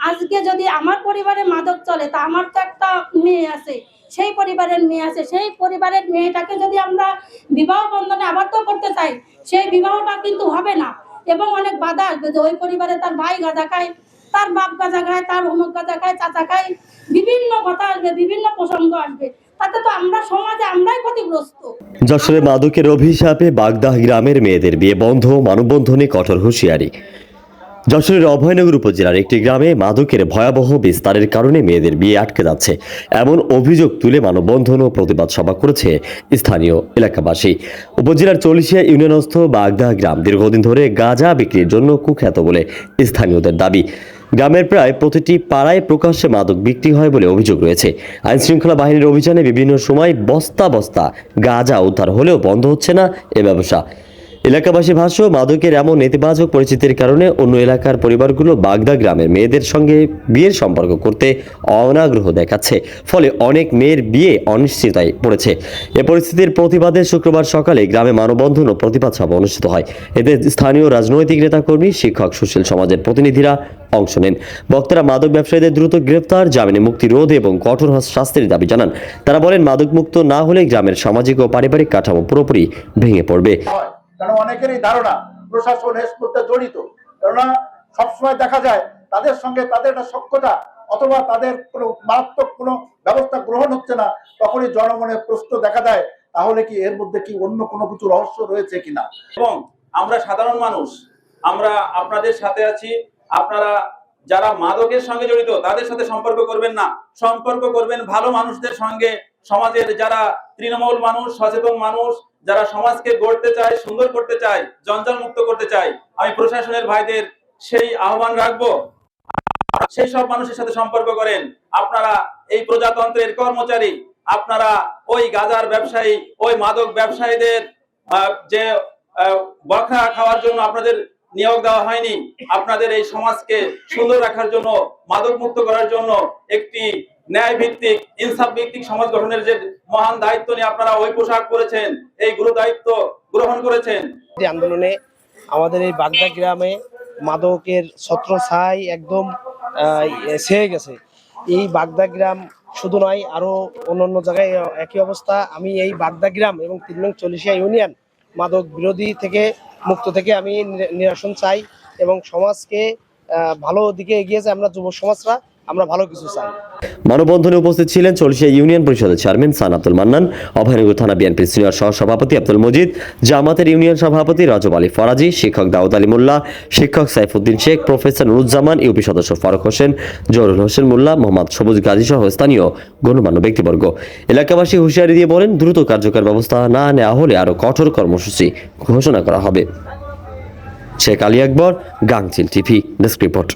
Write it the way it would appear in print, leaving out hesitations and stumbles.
আজকে যদি আমার পরিবারে মাদক চলে, তা আমার তো একটা মেয়ে আছে, সেই পরিবারের মেয়ে আছে, সেই পরিবারের মেয়েটাকে যদি আমরা বিবাহ বন্ধনে আবদ্ধ করতে চাই, সেই বিবাহটা কিন্তু হবে না। এবং অনেক বাধা আসবে, যে ওই পরিবারে তার ভাই গাঁজা খায়, তার বাপ গাঁজা খায়, তার অমুক গাঁজা খায়, চাচা খায়, বিভিন্ন কথা আসবে, বিভিন্ন প্রসঙ্গ আসবে, তাতে তো আমরা সমাজে আমরাই ক্ষতিগ্রস্ত। যশোরে মাদকের অভিশাপে বাগদা গ্রামের মেয়েদের বিয়ে বন্ধ, মানববন্ধনে কঠোর হুঁশিয়ারি। যশোরের অভয়নগর উপজেলার একটি গ্রামে মাদকের ভয়াবহ বিস্তারের কারণে মেয়েদের বিয়ে আটকে যাচ্ছে, এমন অভিযোগ তুলে মানববন্ধন ও প্রতিবাদ সভা করেছে স্থানীয় এলাকাবাসী। উপজেলার চল্লিশিয়া ইউনিয়নস্থ বাগদা গ্রাম দীর্ঘদিন ধরে গাঁজা বিক্রির জন্য কুখ্যাত বলে স্থানীয়দের দাবি। গ্রামের প্রায় প্রতিটি পাড়ায় প্রকাশ্যে মাদক বিক্রি হয় বলে অভিযোগ রয়েছে। আইনশৃঙ্খলা বাহিনীর অভিযানে বিভিন্ন সময় বস্তা বস্তা গাঁজা উদ্ধার হলেও বন্ধ হচ্ছে না এ ব্যবসা। এলাকাবাসী ভাষ্য, মাদকের এমন নেতিবাচক পরিস্থিতির কারণে অন্য এলাকার পরিবারগুলো বাগদা গ্রামের মেয়েদের সঙ্গে বিয়ের সম্পর্ক করতে অনাগ্রহ দেখাচ্ছে, ফলে অনেক মেয়ের বিয়ে অনিশ্চয়তায় পড়েছে। এ পরিস্থিতির প্রতিবাদে শুক্রবার সকালে গ্রামে মানববন্ধন ও প্রতিবাদ সভা অনুষ্ঠিত হয়। এতে স্থানীয় রাজনৈতিক নেতাকর্মী, শিক্ষক, সুশীল সমাজের প্রতিনিধিরা অংশ নেন। বক্তারা মাদক ব্যবসায়ীদের দ্রুত গ্রেফতার, জামিনে মুক্তি রোধ এবং কঠোর শাস্তির দাবি জানান। তারা বলেন, মাদক মুক্ত না হলে গ্রামের সামাজিক ও পারিবারিক কাঠামো পুরোপুরি ভেঙে পড়বে। কারণ অনেকেরই ধারণা প্রশাসন এর মধ্যে জড়িত, কেননা সবসময় দেখা যায় তাদের সঙ্গে তাদের একটা সখ্যতা অথবা তাদের কোনো মারাত্মক কোনো ব্যবস্থা গ্রহণ হচ্ছে না, তখনই জনমনে প্রশ্ন দেখা দেয়, তাহলে কি এর মধ্যে কি অন্য কোনো কিছু রহস্য রয়েছে কিনা। এবং আমরা সাধারণ মানুষ, আমরা আপনাদের সাথে আছি। আপনারা যারা মাদকের সঙ্গে জড়িত তাদের সাথে সম্পর্ক করবেন না, সম্পর্ক করবেন ভালো মানুষদের সঙ্গে। সমাজের যারা তৃণমূল মানুষ, সচেতন মানুষ, যারা সমাজকে গড়তে চায়, সুন্দর করতে চায়, জঞ্জাল মুক্ত করতে চায়, আমি প্রশাসনের ভাইদের সেই আহ্বান রাখবো, সেই সব মানুষের সাথে সম্পর্ক করেন। আপনারা এই প্রজাতন্ত্রের কর্মচারী, আপনারা ওই গাজার ব্যবসায়ী, ওই মাদক ব্যবসায়ীদের যে বখরা খাওয়ার জন্য আপনাদের নিয়োগ দেওয়া হয়নি। আপনাদের এই সমাজকে সুন্দর রাখার জন্য, মাদক মুক্ত করার জন্য, একটি ন্যায় ভিত্তিক, ইনসাফ ভিত্তিক সমাজ গঠনের যে মহান দায়িত্ব নিয়ে আপনারা ওই পোশাক পরেছেন, এই গুরু দায়িত্ব গ্রহণ করেছেন। আন্দোলনে আমাদের এই বাগদা গ্রামে মাদকের ছত্রছায়া একদম ছেয়ে গেছে। এই বাগদা গ্রাম শুধু নয়, আরো অন্যান্য জায়গায় একই অবস্থা। আমি এই বাগদা গ্রাম এবং ৪০ ইউনিয়ন মাদক বিরোধী থেকে মুক্ত থেকে আমি নিরসন চাই এবং সমাজকে ভালো দিকে এগিয়ে যায়। আমরা যুব সমাজরা আমরা ভালো কিছু চাই। মানববন্ধনে উপস্থিত ছিলেন চল্লিশিয়া ইউনিয়ন পরিষদের চেয়ারম্যান সান আব্দুল মান্নান, অভয়নগর থানা বিএনপির সিনিয়র সহসভাপতি আব্দুল মজিদ, জামাতের ইউনিয়ন সভাপতি রাজব আলী ফরাজি, শিক্ষক দাউদ আলী মোল্লা, শিক্ষক সাইফুদ্দিন শেখ, প্রফেসর নুরুজ্জামান, ইউপি সদস্য ফারুক হোসেন, জহুরুল হোসেন মোল্লা, মোহাম্মদ সবুজ গাজী সহ স্থানীয় গণ্যমান্য ব্যক্তিবর্গ। এলাকাবাসী হুঁশিয়ারি দিয়ে বলেন, দ্রুত কার্যকর ব্যবস্থা না নেওয়া হলে আরো কঠোর কর্মসূচি ঘোষণা করা হবে। শেখ আলী আকবর, গাংচিল টিভি, ডেস্ক রিপোর্ট।